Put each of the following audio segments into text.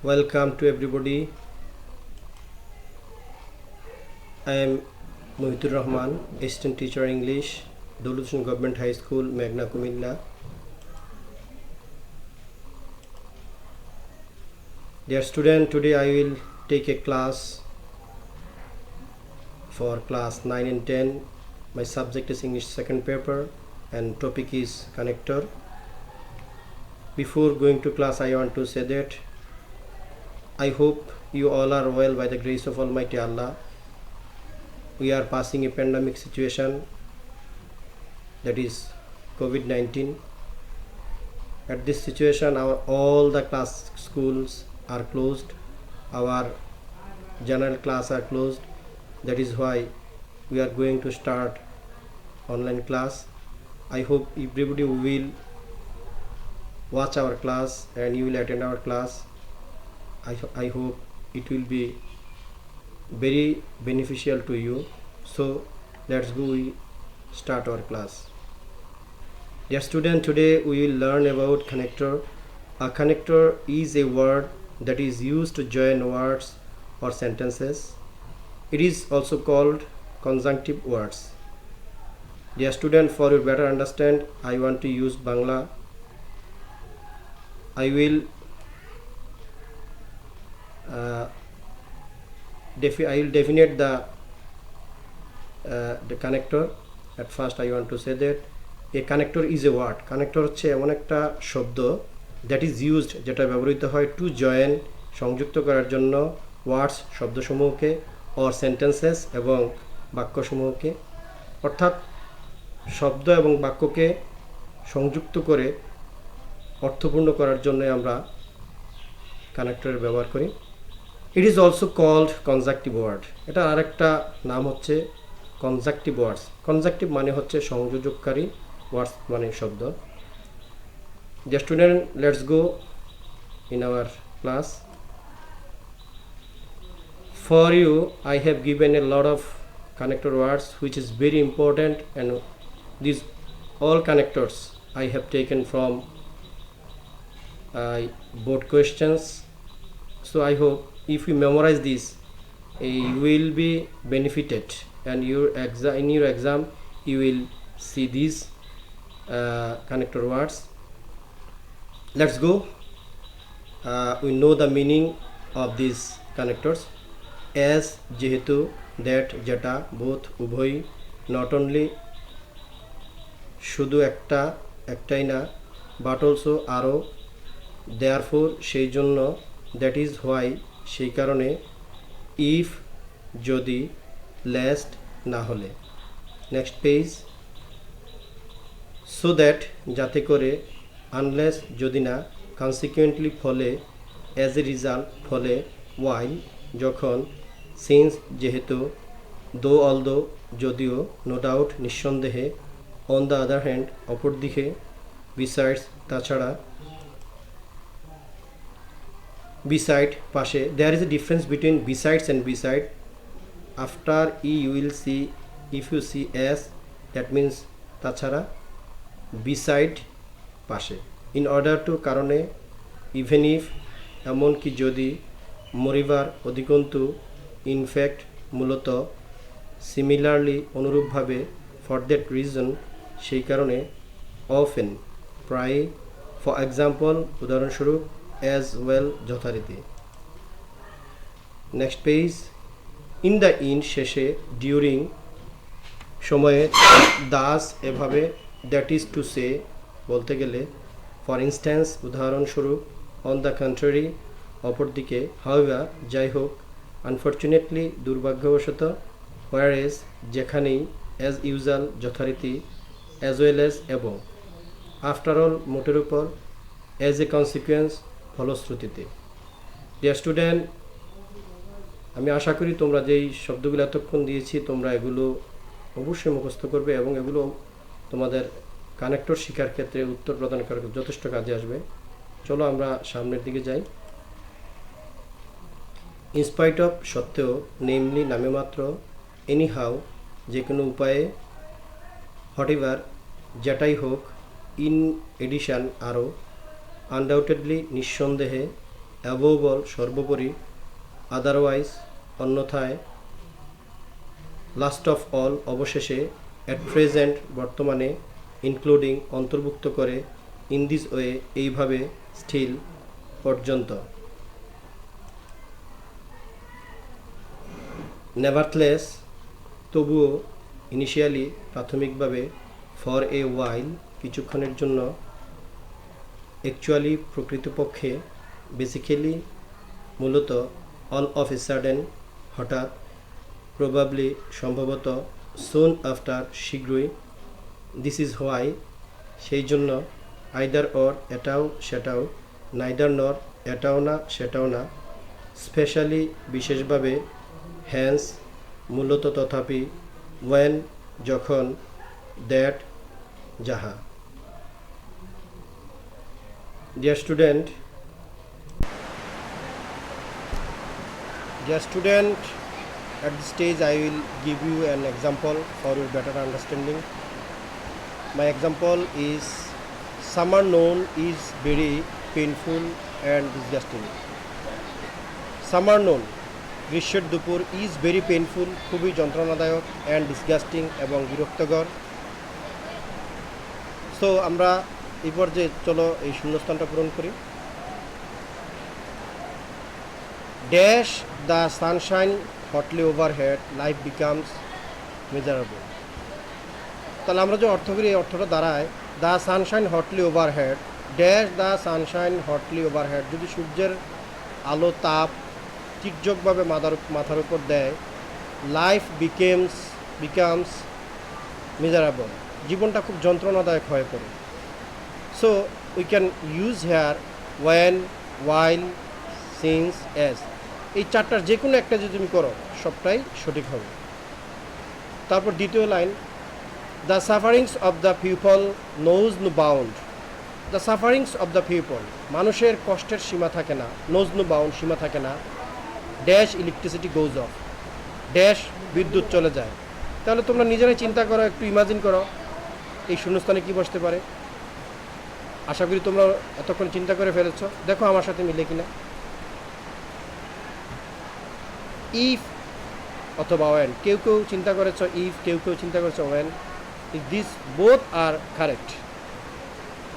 Welcome to everybody. I am Mohitur Rahman, Assistant Teacher English, Dolution Government High School, Magna Kumilla. Dear student, today I will take a class for class 9 and 10. My subject is English second paper and topic is connector. Before going to class, I want to say that I hope you all are well by the grace of Almighty Allah. We are passing a pandemic situation, that is COVID-19. At this situation, all the class schools are closed. Our general class are closed. That is why we are going to start online class. I hope everybody will watch our class and you will attend our class. I hope it will be very beneficial to you. So let's go, we start our class. Dear student, today we will learn about connector. A connector is a word that is used to join words or sentences. It is also called conjunctive words. Dear student, for your better understand, I want to use Bangla. I will definite the connector. At first I want to say that a connector is a word. Connector হচ্ছে এমন একটা শব্দ that is used, যেটা ব্যবহৃত হয় to join, সংযুক্ত করার জন্য words, শব্দসমূহকে, or sentences, এবং বাক্যসমূহকে। অর্থাৎ শব্দ এবং বাক্যকে সংযুক্ত করে অর্থপূর্ণ করার জন্য আমরা কানেক্টরের ব্যবহার করি। It is also called conjunctive word. এটা আরেকটা নাম হচ্ছে conjunctive words. Conjunctive মানে হচ্ছে সংযোজককারী, words মানে শব্দ। Dear student, let's go in our class. For you, I have given a lot of connector words which is very important, and these all connectors I have taken from board questions. So I hope if you memorize this, you will be benefited, and in your exam you will see these connector words. Let's go. We know the meaning of these connectors as, যেহেতু, that, যেটা, both, উভয়, not only, শুধু একটা, একটাই না, but also, আরও, therefore, সেই জন্য, that is why, সেই কারণে, if, যদি, lest, না হলে। Next page. so that, যাতে করে, unless, যদি না, consequently, ফলে, as a result, ফলে, while, যখন, since, যেহেতু, though, although, যদিও, no doubt, নিঃসন্দেহে, on the other hand, অপরদিকে, besides, তাছাড়া, beside, পাশে। There is a difference between besides and beside. After e you will see, if you see as, that means তাছাড়া, beside, পাশে। In order to, কারণে, even if, এমনকি যদি, moreover, অধিকন্তু, in fact, মূলত, similarly, অনুরূপভাবে, for that reason, সেই কারণে, often, প্রায়, for example, উদাহরণস্বরূপ, as well, যথারীতি। Next page. in the end, শেষে, during, সময়ে, thus, এভাবে, that is to say, বলতে গেলে, for instance, উদাহরণস্বরূপ, on the contrary, অপরদিকে, however, যাই হোক, unfortunately, দুর্ভাগ্যবশত, whereas, যেখানেই, as usual, যথারীতি, as well as, এবং, after all, মোটের উপর, as a consequence, ফলশ্রুতিতে। ডিয়ার স্টুডেন্ট, আমি আশা করি তোমরা যেই শব্দগুলো এতক্ষণ দিয়েছি তোমরা এগুলো অবশ্যই মুখস্থ করবে, এবং এগুলো তোমাদের কানেক্টর শেখার ক্ষেত্রে উত্তর প্রদান করার যথেষ্ট কাজে আসবে। চলো আমরা সামনের দিকে যাই। ইনস্পাইট অফ, সত্ত্বেও, নেমলি, নামে মাত্র, এনিহাউ, যে কোনো উপায়ে, হোয়াটএভার, যেটাই হোক, ইন এডিশন, আরও, আনডাউটেডলি, নিঃসন্দেহে, অ্যাবোভ অল সর্বোপরি, আদারওয়াইজ অন্যথায়, লাস্ট অফ অল অবশেষে, অ্যাট প্রেজেন্ট বর্তমানে, ইনক্লুডিং অন্তর্ভুক্ত করে, ইন দিস ওয়ে এইভাবে, স্টিল পর্যন্ত। নেভারথলেস তবুও, ইনিশিয়ালি প্রাথমিকভাবে, ফর এ ওয়াইল কিছুক্ষণের জন্য, অ্যাকচুয়ালি প্রকৃতপক্ষে, বেসিক্যালি মূলত, অল অফ এ সাডেন হঠাৎ, প্রবাবলি সম্ভবত, সুন আফটার শীঘ্রই, দিস ইজ হোয়াই সেই জন্য, আইদার অর এটাও সেটাও, নাইদার নর এটাও না সেটাও না, স্পেশালি বিশেষভাবে, হ্যান্স মূলত তথাপি, ওয়েন যখন, দ্যাট যাহা। Dear student, at this stage I will give you an example for your better understanding. My example is, summer noon is very painful and disgusting. Summer noon, গ্রীষ্মের দুপুর, is very painful, খুবই যন্ত্রণাদায়ক, and disgusting এবং বিরক্তকর। So আমরা এই পর্যায়ে চলো এই শূন্যস্থানটা পূরণ করি। Dash the sunshine hotly overhead, life becomes miserable. তাহলে আমরা যে অর্থ করি, এই অর্থটা দাঁড়ায়, the sunshine hotly overhead, dash the sunshine hotly overhead, যদি সূর্যের আলো তাপ তীর্যকভাবে মাথার উপর দেয়, লাইফ বিকামস মিজারেবল, জীবনটা খুব যন্ত্রণাদায়ক হয়ে পড়ে। So we can use here when, while, since, as, এই চারটার যে কোনো একটা যদি তুমি করো সবটাই সঠিক হবে। তারপর দ্বিতীয় line, the sufferings of the people knows no bound, the sufferings of the people, মানুষের কষ্টের সীমা থাকে না, নোজ নো বাউন্ড, সীমা থাকে না, dash electricity goes of, dash বিদ্যুৎ চলে যায়। তাহলে তোমরা নিজেরাই চিন্তা করো, একটু ইমাজিন করো এই শূন্যস্থানে কী বসতে পারে। আশা করি তোমরা এতক্ষণ চিন্তা করে ফেলেছ, দেখো আমার সাথে মিলে কিনা। ইফ অথবা ওয়েন, কেউ কেউ চিন্তা করেছ ইফ, কেউ কেউ চিন্তা করেছ when, if this both are correct.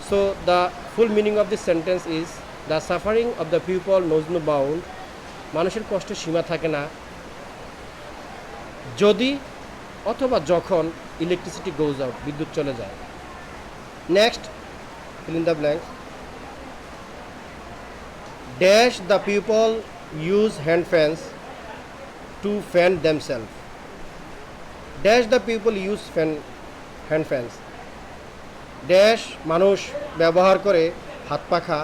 So the full meaning of this sentence is, the suffering of the people knows no bound, মানুষের কষ্টের সীমা থাকে না যদি অথবা যখন ইলেকট্রিসিটি গোজ আউট, বিদ্যুৎ চলে যায়। Next, fill in the blanks. Dash the people use hand fans to fan themselves. Dash the people use hand fans. Dash মানুষ ব্যবহার করে হাত পাখা,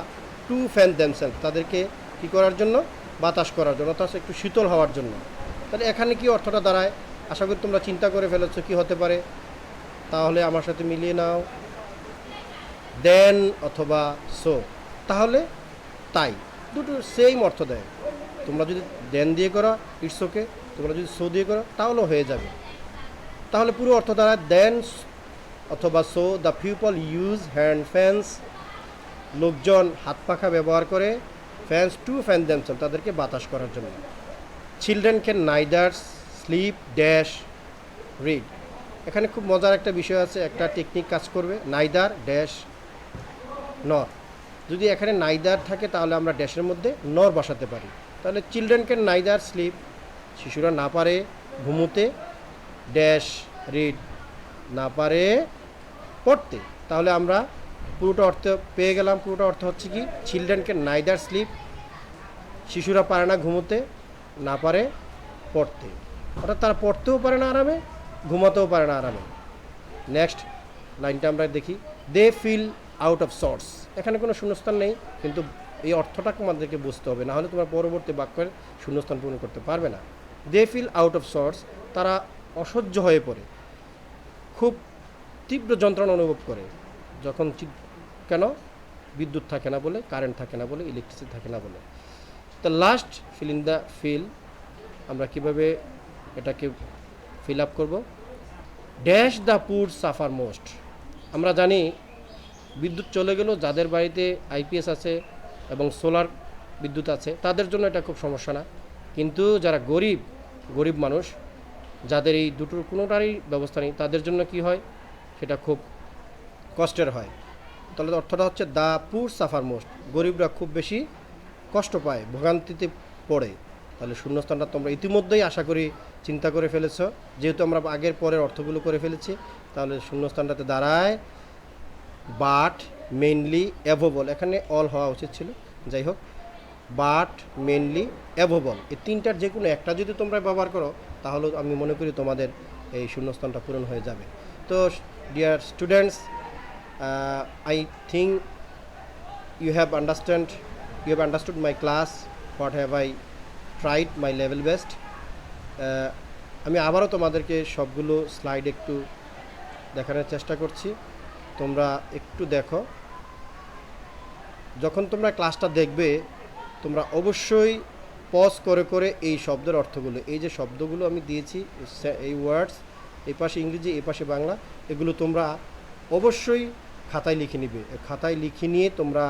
টু ফ্যান themselves, তাদেরকে কী করার জন্য, বাতাস করার জন্য, অর্থাৎ একটু শীতল হওয়ার জন্য। তাহলে এখানে কি অর্থটা দাঁড়ায়, আশা করি তোমরা চিন্তা করে ফেলেছো কি হতে পারে। তাহলে আমার সাথে মিলিয়ে নাও, দেন অথবা সো, তাহলে তাই, দুটো সেম অর্থ দেয়। তোমরা যদি দেন দিয়ে করো ইটস ওকে, তোমরা যদি সো দিয়ে করো তাহলেও হয়ে যাবে। তাহলে পুরো অর্থ দাঁড়ায় দেন অথবা so, the people use hand fans, লোকজন হাত পাখা ব্যবহার করে, ফ্যান্স টু ফ্যান দেমসেলফ, তাদেরকে বাতাস করার জন্য। Children can neither sleep dash read, এখানে খুব মজার একটা বিষয় আছে, একটা টেকনিক কাজ করবে, নাইদার ড্যাশ নর। যদি এখানে নাইদার থাকে তাহলে আমরা ড্যাশের মধ্যে নর বসাতে পারি। তাহলে চিলড্রেন ক্যান নাইদার স্লিপ, শিশুরা না পারে ঘুমোতে, ড্যাশ রিড, না পারে পড়তে। তাহলে আমরা পুরোটা অর্থ পেয়ে গেলাম। পুরোটা অর্থ হচ্ছে কি, চিলড্রেন ক্যান নাইদার স্লিপ, শিশুরা পারে না ঘুমোতে, না পারে পড়তে, অর্থাৎ তারা পড়তেও পারে না আরামে, ঘুমাতেও পারে না আরামে। নেক্সট লাইনটা আমরা দেখি, they feel out of sorts, এখানে কোনো শূন্যস্থান নেই, কিন্তু এই অর্থটাকে আমাদেরকে বুঝতে হবে, নাহলে তোমার পরবর্তী বাক্যের শূন্যস্থান পূরণ করতে পারবে না। They feel out of sorts, তারা অসহ্য হয়ে পড়ে, খুব তীব্র যন্ত্রণা অনুভব করে যখন, কেন, বিদ্যুৎ থাকে না বলে, কারেন্ট থাকে না বলে, ইলেকট্রিসিটি থাকে না বলে। তো last fill in the fill, আমরা কীভাবে এটাকে ফিল আপ করব, dash the poor suffer most. আমরা জানি বিদ্যুৎ চলে গেলেও যাদের বাড়িতে আইপিএস আছে এবং সোলার বিদ্যুৎ আছে, তাদের জন্য এটা খুব সমস্যা না। কিন্তু যারা গরিব মানুষ, যাদের এই দুটোর কোনোটারই ব্যবস্থা নেই, তাদের জন্য কি হয়, সেটা খুব কষ্টের হয়। তাহলে অর্থটা হচ্ছে দ্য পুর সাফার মোস্ট, গরিবরা খুব বেশি কষ্ট পায়, ভোগান্তিতে পড়ে। তাহলে শূন্যস্থানটা তোমরা ইতিমধ্যেই আশা করি চিন্তা করে ফেলেছ, যেহেতু আমরা আগের পরের অর্থগুলো করে ফেলেছি। তাহলে শূন্যস্থানটাতে দাঁড়ায় বাট মেইনলি অ্যাভোবল, এখানে অল হওয়া উচিত ছিল, যাই হোক, বাট মেইনলি অ্যাভোবল, এই তিনটার যে কোনো একটা যদি তোমরা ব্যবহার করো, তাহলে আমি মনে করি তোমাদের এই শূন্যস্থানটা পূরণ হয়ে যাবে। তো dear students, I think you have understood my class. What have I tried my level best. আমি আবারও তোমাদেরকে সবগুলো স্লাইড একটু দেখানোর চেষ্টা করছি, তোমরা একটু দেখো। যখন তোমরা ক্লাসটা দেখবে, তোমরা অবশ্যই পজ করে করে এই শব্দের অর্থগুলো, এই যে শব্দগুলো আমি দিয়েছি, এই ওয়ার্ডস, এই পাশে ইংরেজি এই পাশে বাংলা, এগুলো তোমরা অবশ্যই খাতায় লিখে নিবে। খাতায় লিখে নিয়ে তোমরা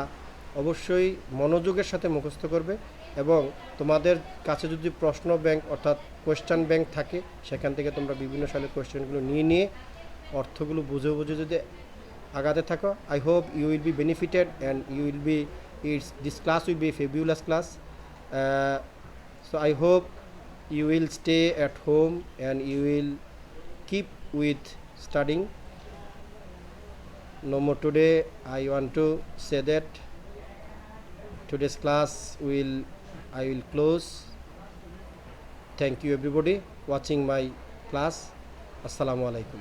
অবশ্যই মনোযোগের সাথে মুখস্থ করবে, এবং তোমাদের কাছে যদি প্রশ্ন ব্যাংক অর্থাৎ কোয়েশ্চেন ব্যাংক থাকে, সেখান থেকে তোমরা বিভিন্ন সালের কোয়েশ্চেনগুলো নিয়ে অর্থগুলো বুঝে বুঝে যদি আগাতে থাকো, I hope you will be benefited and you will be this class will be fabulous class. So I hope you will stay at home and you will keep with studying. No more today. I want to say that today's class I will close. Thank you everybody watching my class. Assalamu alaikum.